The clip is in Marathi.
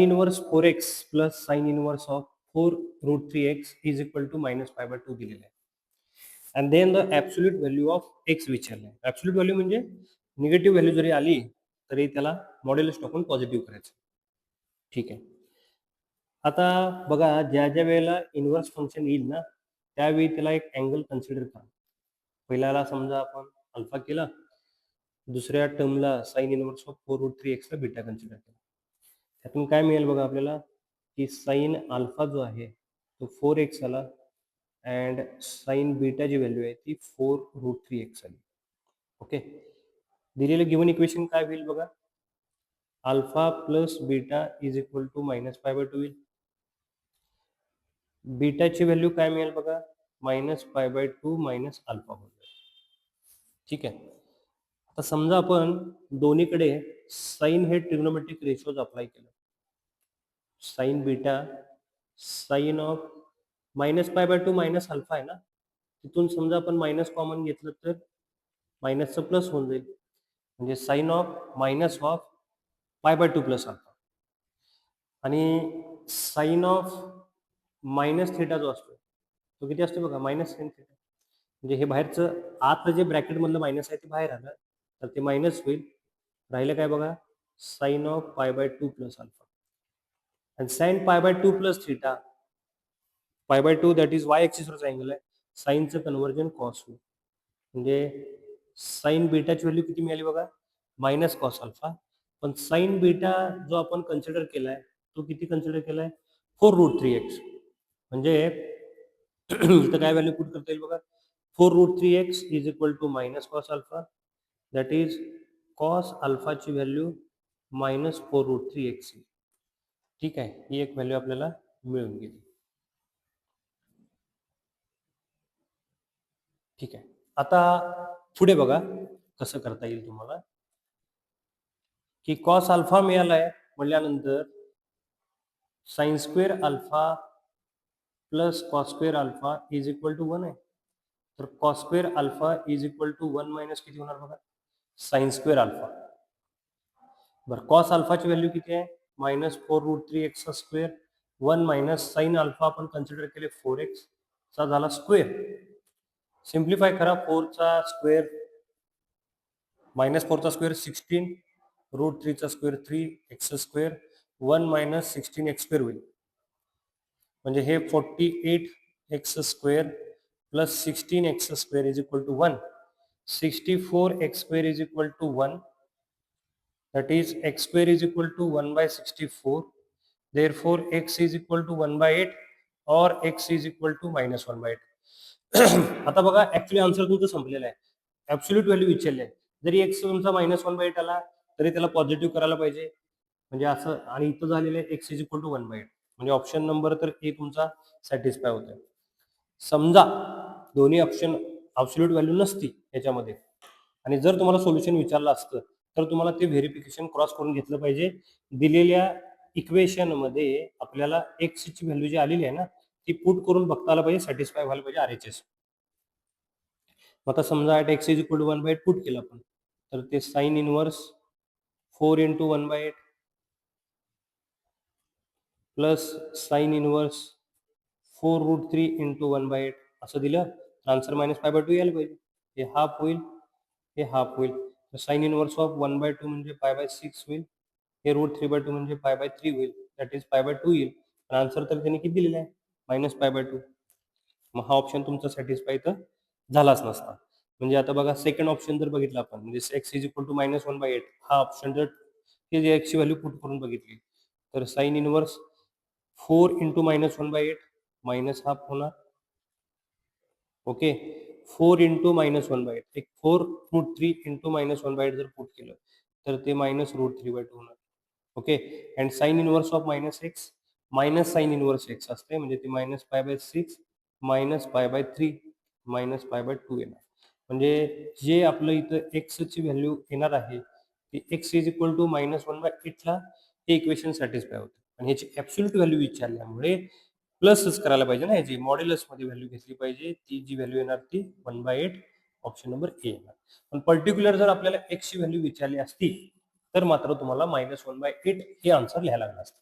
Inverse 4x plus sine inverse of 4√3x is equal to -π/2 दिलेलं आहे. And then the absolute value of x विचारलं आहे. ॲब्सोल्यूट व्हॅल्यू म्हणजे निगेटिव्ह व्हॅल्यू जरी आली तरी त्याला मॉड्युलस टाकून पॉझिटिव्ह करायचं. ठीक आहे. आता बघा ज्या वेळेला इन्व्हर्स फंक्शन येईल ना त्यावेळी त्याला एक अँगल कन्सिडर करा. पहिल्याला समजा आपण अल्फा केला, दुसऱ्या टर्मला साइन इनवर्स ऑफ 4√3x ला बीटा कन्सिडर केला. त्यातून काय मिळेल बघा आपल्याला की साइन अल्फा जो आहे तो 4x आला अँड साइन बीटा जी व्हॅल्यू आहे ती 4√3x आली. ओके. दिलेलं गिवन इक्वेशन काय होईल बघा, alpha plus beta is equal to -π/2 होईल. बीटाची व्हॅल्यू काय मिळेल बघा, -π/2 मायनस अल्फा होईल. ठीक आहे. आता समजा आपण दोन्हीकडे साइन हे ट्रिग्नोमेट्रिक रेशोज अप्लाय केलं. Sine beta sine of -π/2 minus alpha आहे ना, तिथून समजा आपण मायनस कॉमन घेतलं तर मायनसचं प्लस होऊन जाईल, म्हणजे sine of minus of π/2 plus alpha. आणि साइन ऑफ मायनस थिटा जो असतो तो किती असतो बघा, मायनस साइन थिटा. म्हणजे हे बाहेरचं आतलं जे ब्रॅकेटमधलं मायनस आहे ते बाहेर आलं तर ते मायनस होईल. राहिलं काय बघा, साइन ऑफ π/2 प्लस अल्फा. आणि sine π/2 plus theta, π/2 that is Y ॲक्सिसवरचा अँगल आहे, साइनचं कन्व्हर्जन कॉस होईल. म्हणजे साइन बीटाची व्हॅल्यू किती मिळाली बघा, मायनस कॉस अल्फा. पण साइन बीटा जो आपण कन्सिडर केलाय तो किती कन्सिडर केलाय, 4√3x. म्हणजे इथं काय व्हॅल्यू पुट करता येईल बघा, 4√3x is equal to minus cos alpha, that is cos अल्फाची व्हॅल्यू -4√3x. ठीक आहे, ही एक व्हॅल्यू आपल्याला मिळून गेली. ठीक आहे. आता पुढे बघा कसं करता येईल तुम्हाला, की कॉस अल्फा मिळालाय म्हटल्यानंतर sine square alpha plus cos square alpha is equal to 1 आहे. तर cos square alpha is equal to 1 minus किती होणार बघा, साइन स्क्वेअर अल्फा. बरं, कॉस अल्फाची व्हॅल्यू किती आहे, -4√3x चा स्क्वेअर, 1 मायनस साइन अल्फा आपण कन्सिडर केले 4x चा झाला स्क्वेअर. सिम्प्लिफाय करा, 4 चा स्क्वेअर -4 चा स्क्वेअर 16, √3 चा square 3x square, 1 minus 16x square होईल. म्हणजे हे 48x square plus 16x square is equal to 1. 64x square is equal to 1. That is x square is equal to 1/64. Therefore x is equal to 1/8 or x is equal to -1/8. आता बघा ऍक्च्युली आन्सर तुमचं संपलेलं आहे. ऍब्सोल्यूट व्हॅल्यू विचारली आहे. जरी x तुमचा -1/8 आला तरी त्याला पॉझिटिव्ह करायला पाहिजे, म्हणजे असं. आणि इथं झालेलं आहे x इज इक्वल टू 1/8, म्हणजे ऑप्शन नंबर तर ए तुमचा सॅटिस्फाय होतोय. समजा दोन्ही ऑप्शन ऍब्सोल्यूट व्हॅल्यू नसती याच्यामध्ये आणि जर तुम्हाला सोल्युशन विचारलं असतं तर तुम्हाला ते व्हेरिफिकेशन क्रॉस करून घेतलं पाहिजे. दिलेल्या इक्वेशन मध्ये आपल्याला x ची व्हॅल्यू जी आलेली आहे ना ती पुट करून बघता आला पाहिजे, सॅटिस्फाय व्हायला पाहिजे RHS. आता समजा at x is equal to 1/8 put केलं आपण, तर ते sine inverse 4 × 1/8 plus sine inverse 4√3 × 1/8 असं दिलं. आन्सर -π/2 यायला पाहिजे. हे हाफ होईल, हे हाफ होईल. तर साइन इनवर्स ऑफ 1/2 म्हणजे π/6 होईल. हे √3/2 म्हणजे π/3 होईल, दॅट इज π/2 येईल. पण आन्सर तर त्यांनी किती दिलेला आहे, -π/2. मग हा ऑप्शन तुमचा सॅटिस्फाय तर झालाच नसता. म्हणजे आता बघा सेकंड ऑप्शन जर बघितलं आपण, म्हणजे x इज इक्वल टू -1/8 हा ऑप्शन जर हे जे x ची व्हॅल्यू पुट करून बघितली तर साइन इनवर्स 4 × -1/8 मायनस हाफ होणार. ओके, 4 × -1/8, एक 4√3 × -1/8 जर पुट केलं तर ते -√3/2 होणार. Okay. And sign inverse of -x minus sine inverse x असते, म्हणजे ते -π/6 -π/3 -π/2 येणार. म्हणजे जे आपलं इथं x ची व्हॅल्यू येणार आहे ती x इज इक्वल टू -1/8 ला हे इक्वेशन सॅटिस्फाय होतं. आणि ह्याची ॲब्सोल्यूट व्हॅल्यू विचारल्यामुळे प्लसच करायला पाहिजे ना, ह्याची मॉड्युलसमध्ये व्हॅल्यू घेतली पाहिजे. ती जी व्हॅल्यू येणार ती 1/8 ऑप्शन नंबर ए येणार. पण पर्टिक्युलर जर आपल्याला x ची व्हॅल्यू विचारली असती तर मात्र तुम्हाला -1/8 हे आन्सर लिहायला लागलं असतं.